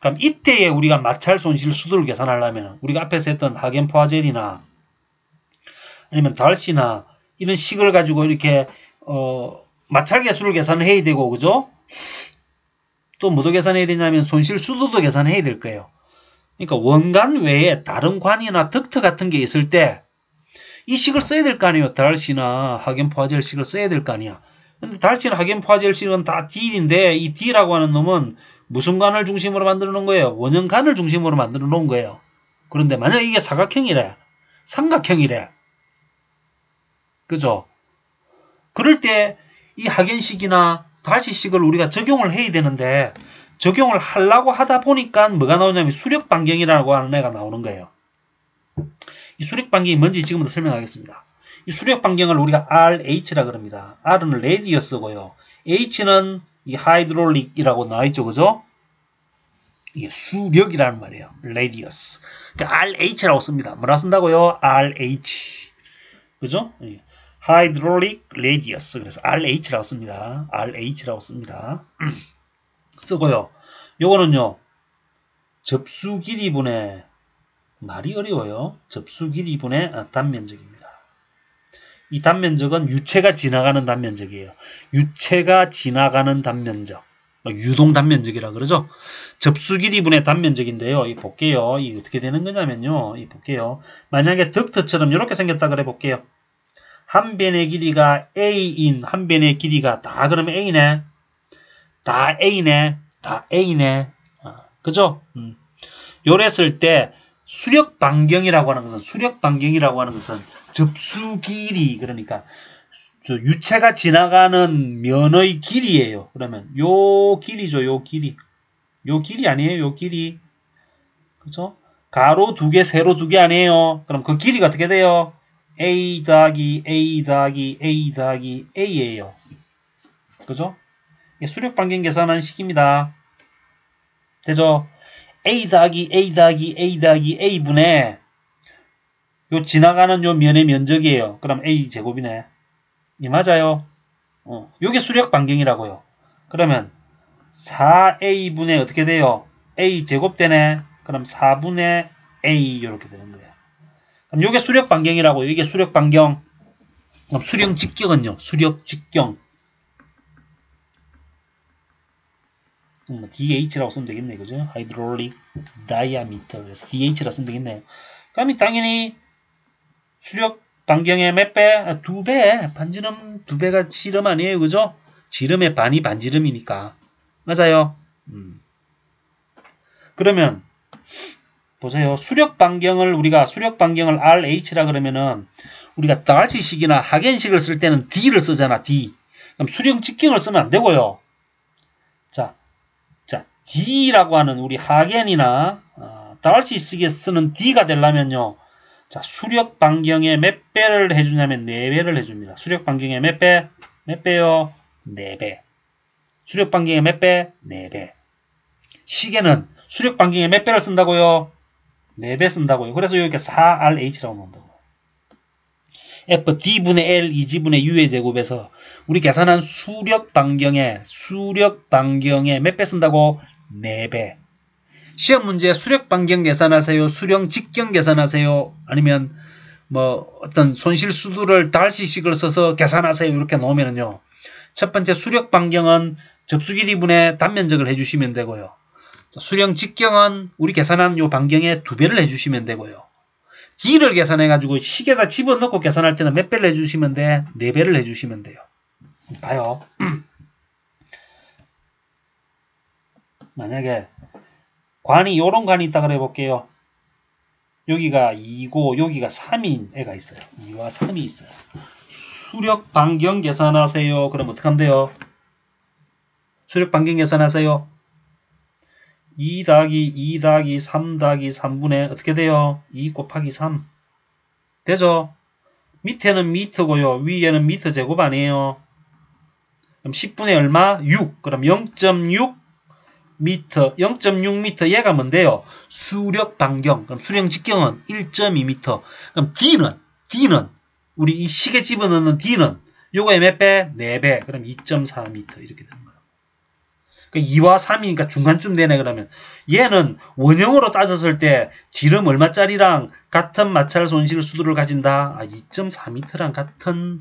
그럼 이때에 우리가 마찰 손실 수도를 계산하려면 우리가 앞에서 했던 하겐포화젤이나 아니면 달시나 이런 식을 가지고 이렇게 마찰 계수를 계산해야 되고, 그죠? 또 뭐도 계산해야 되냐면 손실 수도도 계산해야 될 거예요. 그러니까 원관 외에 다른 관이나 덕트 같은 게 있을 때 이 식을 써야 될 거 아니에요. 달시나 하겐포화젤 식을 써야 될 거 아니야. 근데 달시나 하겐포화젤 식은 다 D인데 이 D라고 하는 놈은 무슨 관을 중심으로 만들어 놓은 거예요? 원형관을 중심으로 만들어 놓은 거예요. 그런데 만약 이게 사각형이래, 삼각형이래, 그죠? 그럴 때 이 하겐식이나 달시식을 우리가 적용을 해야 되는데 적용을 하려고 하다 보니까 뭐가 나오냐면 수력반경이라고 하는 애가 나오는 거예요. 이 수력반경이 뭔지 지금부터 설명하겠습니다. 이 수력반경을 우리가 RH라 그럽니다. R은 레디어스고요. H는 이 하이드롤릭이라고 나와있죠. 그죠? 이게 수력이라는 말이에요. 레디어스. 그러니까 RH라고 씁니다. 뭐라 쓴다고요? RH. 그죠? 하이드롤릭 레디어스. 그래서 RH라고 씁니다. RH라고 씁니다. 쓰고요. 요거는요. 접수 길이분의, 말이 어려워요. 접수 길이분의 단면적입니다. 이 단면적은 유체가 지나가는 단면적이에요. 유체가 지나가는 단면적. 유동 단면적이라 그러죠. 접수 길이분의 단면적인데요. 이 볼게요. 이 어떻게 되는 거냐면요. 이 볼게요. 만약에 덕트처럼 이렇게 생겼다 그래 볼게요. 한 변의 길이가 A인 한 변의 길이가 다 그러면 A네. 다 A네. 다 A네. 그죠? 요랬을 때 수력 반경이라고 하는 것은 접수 길이, 그러니까 유체가 지나가는 면의 길이에요. 그러면 요 길이죠. 요 길이. 요 길이 아니에요. 요 길이. 그죠? 가로 2개, 세로 2개 아니에요. 그럼 그 길이가 어떻게 돼요? A 더하기 A 더하기 A 더하기 A예요. 그죠? 수력 반경 계산하는 식입니다. 되죠? A 더하기 A 더하기 A 더하기 A분의 요 지나가는 요 면의 면적이에요. 그럼 A 제곱이네. 이 맞아요. 요게 수력 반경이라고요. 그러면 4A분의 어떻게 돼요? A 제곱되네. 그럼 4분의 A 이렇게 되는 거예요. 그럼 요게 수력 반경이라고요. 이게 수력 반경. 그럼 수력 직경은요? 수력 직경. DH라고 쓰면 되겠네. 그죠? 하이드롤릭 다이아미터. 그래서 DH라고 쓰면 되겠네요. 그럼 당연히 수력 반경의 몇 배? 2배. 반지름 2배가 지름 아니에요. 그죠? 지름의 반이 반지름이니까. 맞아요. 그러면 보세요. 수력 반경을 RH라 그러면은 우리가 달시식이나 하겐식을 쓸 때는 D를 쓰잖아. D. 그럼 수력 직경을 쓰면 안 되고요. 자, D라고 하는 우리 하겐이나 달시식에 쓰는 D가 되려면요. 자, 수력 반경에 몇 배를 해주냐면 4배를 해줍니다. 수력 반경에 몇 배? 몇 배요? 4배. 수력 반경에 몇 배? 4배. 시계는 수력 반경에 몇 배를 쓴다고요? 4배 쓴다고요. 그래서 여기 4RH라고 나온다고요. FD분의 L, 2G분의 U의 제곱에서 우리 계산한 수력 반경에 몇 배 쓴다고? 4배. 시험 문제 수력 반경 계산하세요? 수력 직경 계산하세요? 아니면 뭐 어떤 손실수두를 달시식을 써서 계산하세요. 이렇게 놓으면은요. 첫 번째 수력 반경은 접수 길이분의 단면적을 해주시면 되고요. 수령 직경은 우리 계산한 요 반경의 2배를 해주시면 되고요. D를 계산해가지고 식에다 집어넣고 계산할 때는 몇 배를 해주시면 돼? 4배를 해주시면 돼요. 봐요. 만약에 관이 요런 관이 있다 그래 볼게요. 여기가 2고 여기가 3인 애가 있어요. 2와 3이 있어요. 수력 반경 계산하세요. 그럼 어떻게 하면 돼요? 수력 반경 계산하세요. 2 더하기 2 더하기 3 더하기 3분의 어떻게 돼요? 2 곱하기 3 되죠? 밑에는 미터고요. 위에는 미터 제곱 아니에요. 그럼 10분의 얼마? 6. 그럼 0.6 미터, 0.6m 얘가 뭔데요? 수력 반경. 그럼 수령 직경은 1.2m. 그럼 D는 우리 이 식에 집어넣는 D는 요거의 몇 배? 4배. 그럼 2.4m 이렇게 되는 거예요. 그러니까 2와 3이니까 중간쯤 되네. 그러면 얘는 원형으로 따졌을 때 지름 얼마짜리랑 같은 마찰 손실 수두를 가진다. 2.4m랑 같은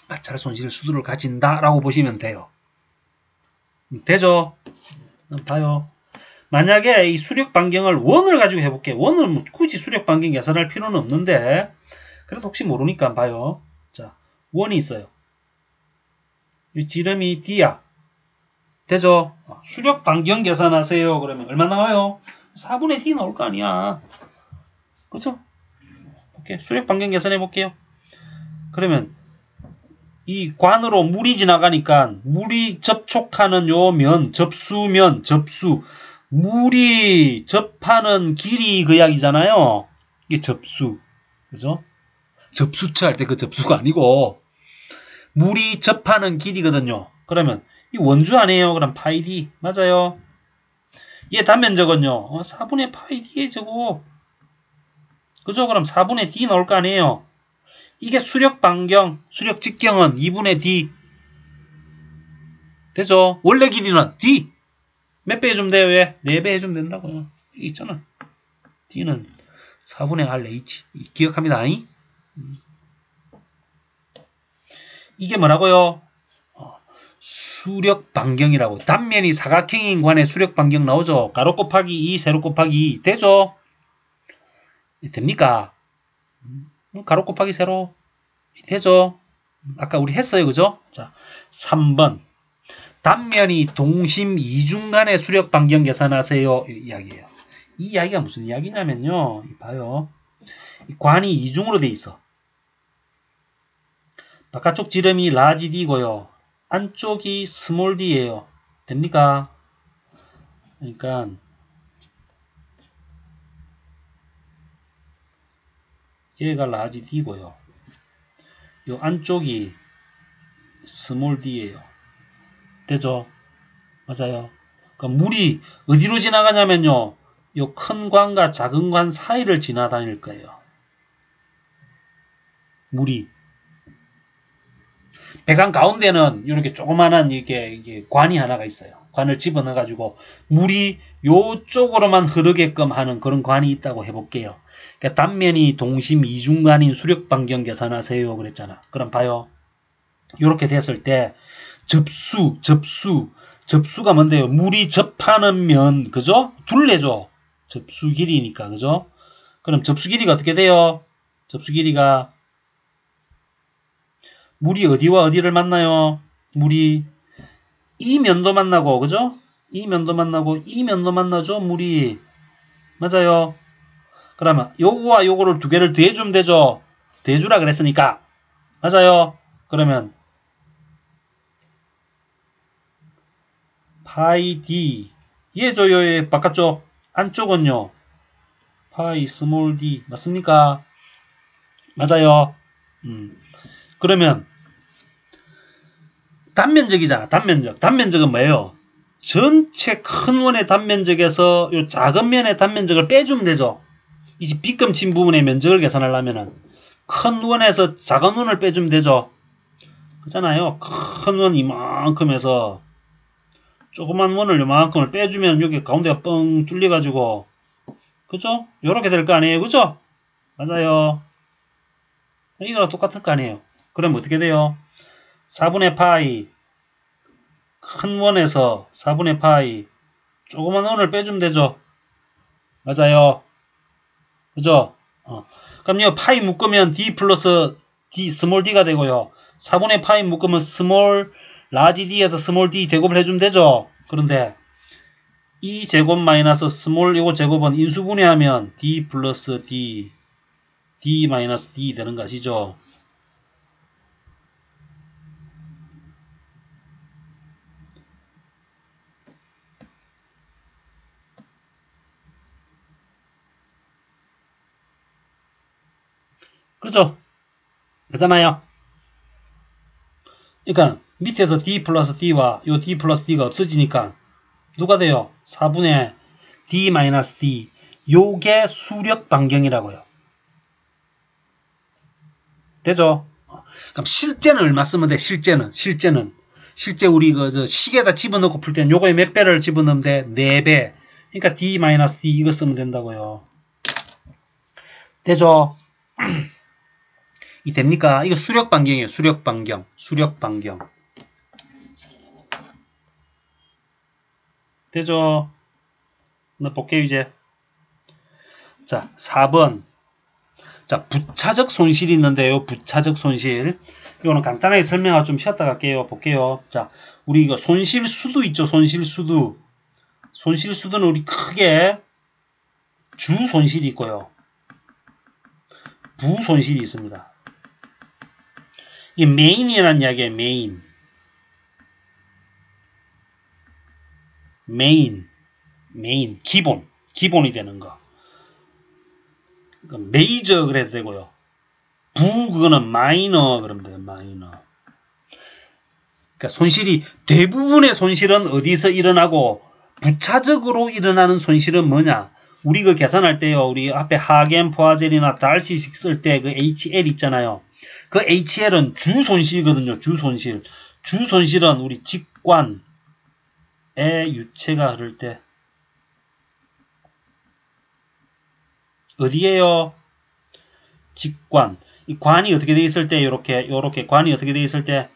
마찰 손실 수두를 가진다라고 보시면 돼요. 되죠? 봐요. 만약에 이 수력 반경을 원을 가지고 해볼게요. 원은 뭐 굳이 수력 반경 계산할 필요는 없는데 그래도 혹시 모르니까 봐요. 자, 원이 있어요. 이 지름이 D야. 되죠? 수력 반경 계산하세요. 그러면 얼마 나와요? 4분의 D 나올 거 아니야. 그렇죠? 오케이. 수력 반경 계산해 볼게요. 그러면 이 관으로 물이 지나가니까 물이 접촉하는 요 면, 접수면, 접수. 물이 접하는 길이 그 이야기잖아요. 이게 접수. 그죠? 접수처 할 때 그 접수가 아니고 물이 접하는 길이거든요. 그러면 이 원주 아니에요. 그럼 파이 D. 맞아요. 얘 단면적은요. 4분의 파이 D의 제곱. 그죠? 그럼 4분의 D 나올 거 아니에요. 이게 수력 반경, 수력 직경은 2분의 D. 되죠? 원래 길이는 D. 몇 배 해주면 돼요? 왜? 4배 해주면 된다고요. 여기 있잖아. D는 4분의 RH. 기억합니다. 이게 뭐라고요? 수력 반경이라고. 단면이 사각형인 관에 수력 반경 나오죠? 가로 곱하기 2, 세로 곱하기 2. 되죠? 됩니까? 가로 곱하기 세로. 되죠? 아까 우리 했어요. 그죠? 자, 3번. 단면이 동심 이중 간의 수력 반경 계산하세요. 이 이야기예요. 이 이야기가 무슨 이야기냐면요. 봐요. 이 관이 이중으로 돼 있어. 바깥쪽 지름이 라지 D고요. 안쪽이 스몰 D예요. 됩니까? 그러니까 얘가 라지 D고요. 요 안쪽이 스몰 D예요. 되죠? 맞아요. 그러니까 물이 어디로 지나가냐면요. 요 큰 관과 작은 관 사이를 지나다닐 거예요. 물이. 배관 가운데는 이렇게 조그만한 이게 관이 하나가 있어요. 관을 집어넣어가지고 물이 요쪽으로만 흐르게끔 하는 그런 관이 있다고 해볼게요. 그러니까 단면이 동심 이중간인 수력 반경 계산하세요. 그랬잖아. 그럼 봐요. 이렇게 됐을 때 접수가 뭔데요? 물이 접하는 면, 그죠? 둘레죠. 접수 길이니까, 그죠? 그럼 접수 길이가 어떻게 돼요? 접수 길이가 물이 어디와 어디를 만나요? 물이 이 면도 만나고, 그죠? 이 면도 만나고, 이 면도 만나죠? 물이. 맞아요. 그러면 요거와 요거를 두 개를 더해주면 되죠? 더해주라 그랬으니까. 맞아요. 그러면 파이 D. 얘죠, 얘 바깥쪽. 안쪽은요. 파이 스몰 D. 맞습니까? 맞아요. 그러면 단면적이잖아. 단면적. 단면적은 뭐예요? 전체 큰 원의 단면적에서 요 작은 면의 단면적을 빼주면 되죠. 이제 빗금 친 부분의 면적을 계산하려면은 큰 원에서 작은 원을 빼주면 되죠. 그렇잖아요. 큰 원 이만큼 해서 조그만 원을 이만큼을 빼주면 여기 가운데가 뻥 뚫려가지고 그죠? 요렇게 될 거 아니에요. 그죠? 맞아요. 이거랑 똑같을 거 아니에요. 그럼 어떻게 돼요? 4분의 파이 큰 원에서 4분의 파이 조그만 원을 빼주면 되죠. 맞아요. 그죠? 그럼요. 파이 묶으면 d 플러스 d 스몰 d가 되고요. 4분의 파이 묶으면 스몰 라지 d에서 스몰 d 제곱을 해주면 되죠. 그런데 이 제곱 마이너스 스몰 요거 제곱은 인수분해하면 d 플러스 d d 마이너스 d 되는 거 아시죠? 그죠? 그잖아요. 그러니까 밑에서 d 플러스 d와 요 d 플러스 d가 없어지니까 누가 돼요? 4분의 d 마이너스 d 요게 수력 반경이라고요. 되죠? 그럼 실제는 얼마 쓰면 돼? 실제 우리 시계에다 집어넣고 풀 때는 요거에 몇 배를 집어넣으면 돼? 4배. 그러니까 d 마이너스 d 이거 쓰면 된다고요. 되죠? 이 됩니까? 이거 수력 반경이에요. 수력 반경. 되죠? 나 볼게요, 이제. 자, 4번. 자, 부차적 손실이 있는데요. 부차적 손실. 이거는 간단하게 설명하고 좀 쉬었다 갈게요. 볼게요. 자, 우리 이거 손실수도 있죠. 손실수도. 손실수도는 우리 크게 주 손실이 있고요. 부 손실이 있습니다. 이게 메인이라는 이야기예요. 메인. 기본이 되는 거. 메이저 그래도 되고요. 그거는 마이너 그러면 돼요. 마이너. 그러니까 손실이 대부분의 손실은 어디서 일어나고 부차적으로 일어나는 손실은 뭐냐? 우리 그 계산할 때요. 우리 앞에 하겐, 포아젤이나 달시식 쓸 때 그 HL 있잖아요. 그 HL은 주 손실이거든요. 주 손실은 우리 직관에 유체가 흐를 때 어디에요? 직관. 이 관이 어떻게 되어 있을 때 요렇게 관이 어떻게 되어 있을 때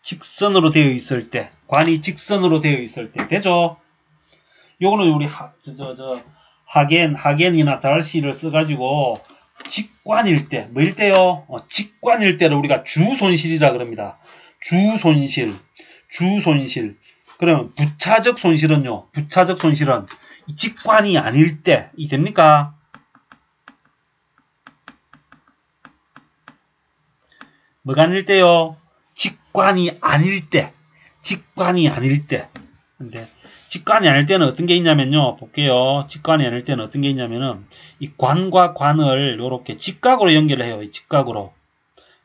직선으로 되어 있을 때 관이 직선으로 되어 있을 때 되죠? 요거는 우리 하겐이나 달시를 써가지고 직관일 때 뭐일 때요? 직관일 때를 우리가 주손실이라 그럽니다. 주손실. 그러면 부차적 손실은요? 부차적 손실은 직관이 아닐 때 이 됩니까? 뭐가 아닐 때요? 직관이 아닐 때. 근데 직관이 아닐 때는 어떤 게 있냐면요. 볼게요. 직관이 아닐 때는 어떤 게 있냐면은 이 관과 관을 요렇게 직각으로 연결을 해요. 이 직각으로.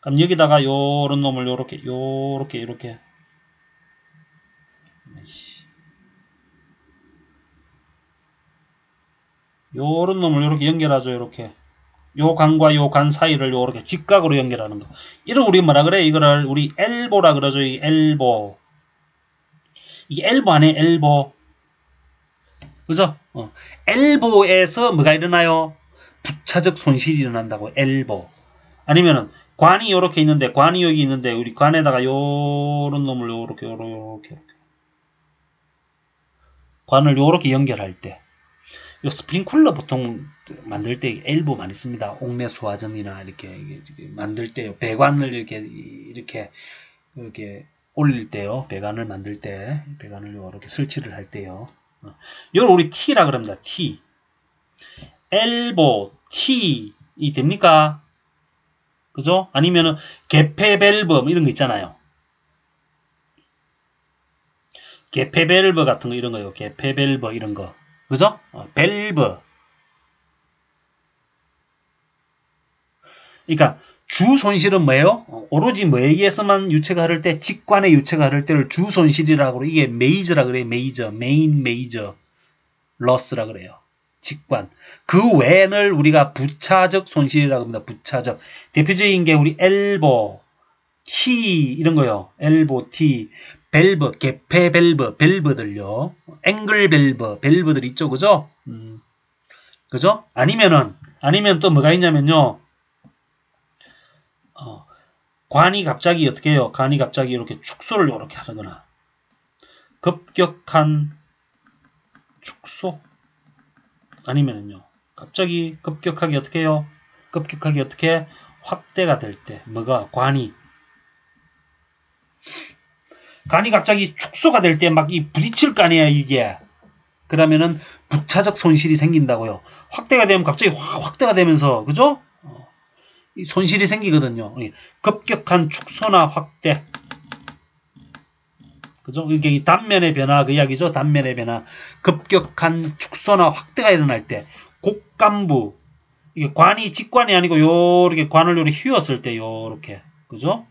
그럼 여기다가 요런 놈을 요렇게 요런 놈을 요렇게 연결하죠. 요렇게. 요 관과 요 관 사이를 요렇게 직각으로 연결하는 거. 이걸 우리 뭐라 그래? 이거를 우리 엘보라 그러죠. 이 엘보. 이 엘보 안에 엘보. 그죠? 엘보에서 뭐가 일어나요? 부차적 손실이 일어난다고. 엘보. 아니면은 관이 요렇게 있는데 관이 여기 있는데 우리 관에다가 요런 놈을 요렇게 관을 요렇게 연결할 때 요 스프링쿨러 보통 만들 때 엘보 많이 씁니다. 옥내 소화전이나 이렇게 만들 때요. 배관을 이렇게 올릴 때요. 배관을 만들 때 배관을 이렇게 설치를 할 때요. 이걸 우리 T라 그럽니다. T. 엘보 T 이 됩니까? 그죠? 아니면은 개폐 밸브 이런 거 있잖아요. 개폐 밸브 같은 거 이런 거요. 개폐 밸브 이런 거. 그죠? 밸브. 그러니까 주 손실은 뭐예요? 오로지 뭐에 의해서만 유체가 흐를 때 직관의 유체가 흐를 때를 주 손실이라고 그래요. 이게 메이저라 그래요. 메인 메이저 러스라 그래요. 직관. 그 외에는 우리가 부차적 손실이라고 합니다. 부차적. 대표적인 게 우리 엘보, T 이런 거요. 엘보, T, 밸브, 개폐 밸브, 밸브들요. 앵글 밸브, 밸브들 있죠. 그죠? 그죠? 아니면 또 뭐가 있냐면요. 관이 갑자기 어떻게 해요? 관이 갑자기 이렇게 축소를 이렇게 하거나 급격한 축소 아니면은요 갑자기 급격하게 어떻게 해요? 급격하게 어떻게 확대가 될 때 뭐가 관이 갑자기 축소가 될 때 막 이 부딪힐 거 아니에요 이게. 그러면은 부차적 손실이 생긴다고요. 확대가 되면 갑자기 확대가 되면서 그죠? 이 손실이 생기거든요. 급격한 축소나 확대. 그죠? 이게 이 단면의 변화 그 이야기죠. 단면의 변화. 급격한 축소나 확대가 일어날 때 곡간부 이게 관이 직관이 아니고 요렇게 관을 요렇게 휘었을 때 요렇게 그죠?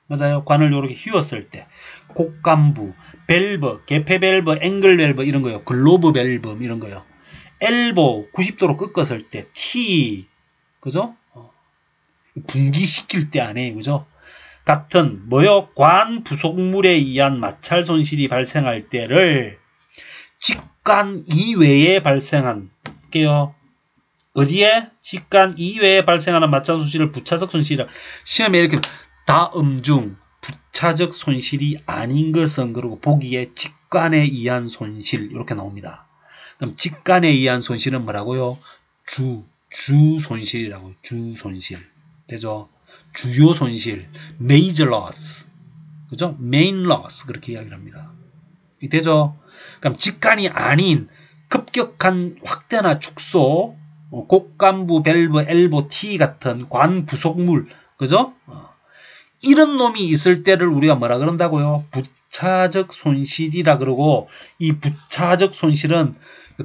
맞아요. 관을 요렇게 휘었을 때 곡간부, 밸브, 개폐 밸브, 앵글 밸브 이런 거요. 글로브 밸브 이런 거요. 엘보 90도로 꺾었을 때 T 그죠? 분기시킬 때 안에 그죠? 같은 뭐요? 관 부속물에 의한 마찰 손실이 발생할 때를 직관 이외에 발생한 게요. 어디에? 직관 이외에 발생하는 마찰 손실을 부차적 손실이라. 시험에 이렇게 다음 중 부차적 손실이 아닌 것은 그리고 보기에 직관에 의한 손실 이렇게 나옵니다. 그럼 직관에 의한 손실은 뭐라고요? 주 손실이라고요. 주 손실. 되죠? 주요 손실, major loss, 그죠? main loss 그렇게 이야기를 합니다. 되죠? 그럼 직관이 아닌 급격한 확대나 축소, 곡간부, 밸브, 엘보, T 같은 관 부속물, 그죠? 이런 놈이 있을 때를 우리가 뭐라 그런다고요? 부차적 손실이라 그러고 이 부차적 손실은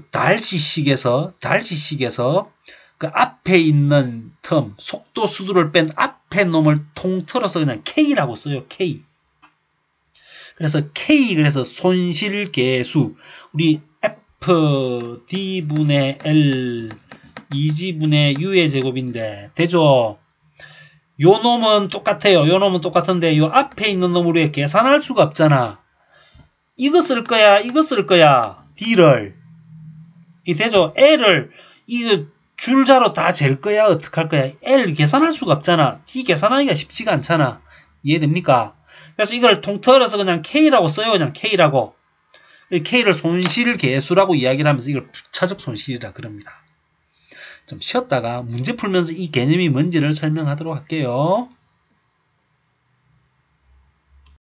달시식에서 그 앞에 있는 텀, 속도 수두를 뺀 앞에 놈을 통틀어서 그냥 K라고 써요. K. 그래서 K, 그래서 손실계수. 우리 F, D분의 L, 2G분의 U의 제곱인데, 되죠? 요 놈은 똑같아요. 요 놈은 똑같은데, 요 앞에 있는 놈을 왜 계산할 수가 없잖아. 이거 쓸 거야, 이거 쓸 거야. D를. 이 되죠? L을, 이거, 줄자로 다 잴 거야? 어떡할 거야? L 계산할 수가 없잖아. D 계산하기가 쉽지가 않잖아. 이해됩니까? 그래서 이걸 통틀어서 그냥 K라고 써요. 그냥 K라고. K를 손실계수라고 이야기를 하면서 이걸 부차적 손실이라 그럽니다. 좀 쉬었다가 문제 풀면서 이 개념이 뭔지를 설명하도록 할게요.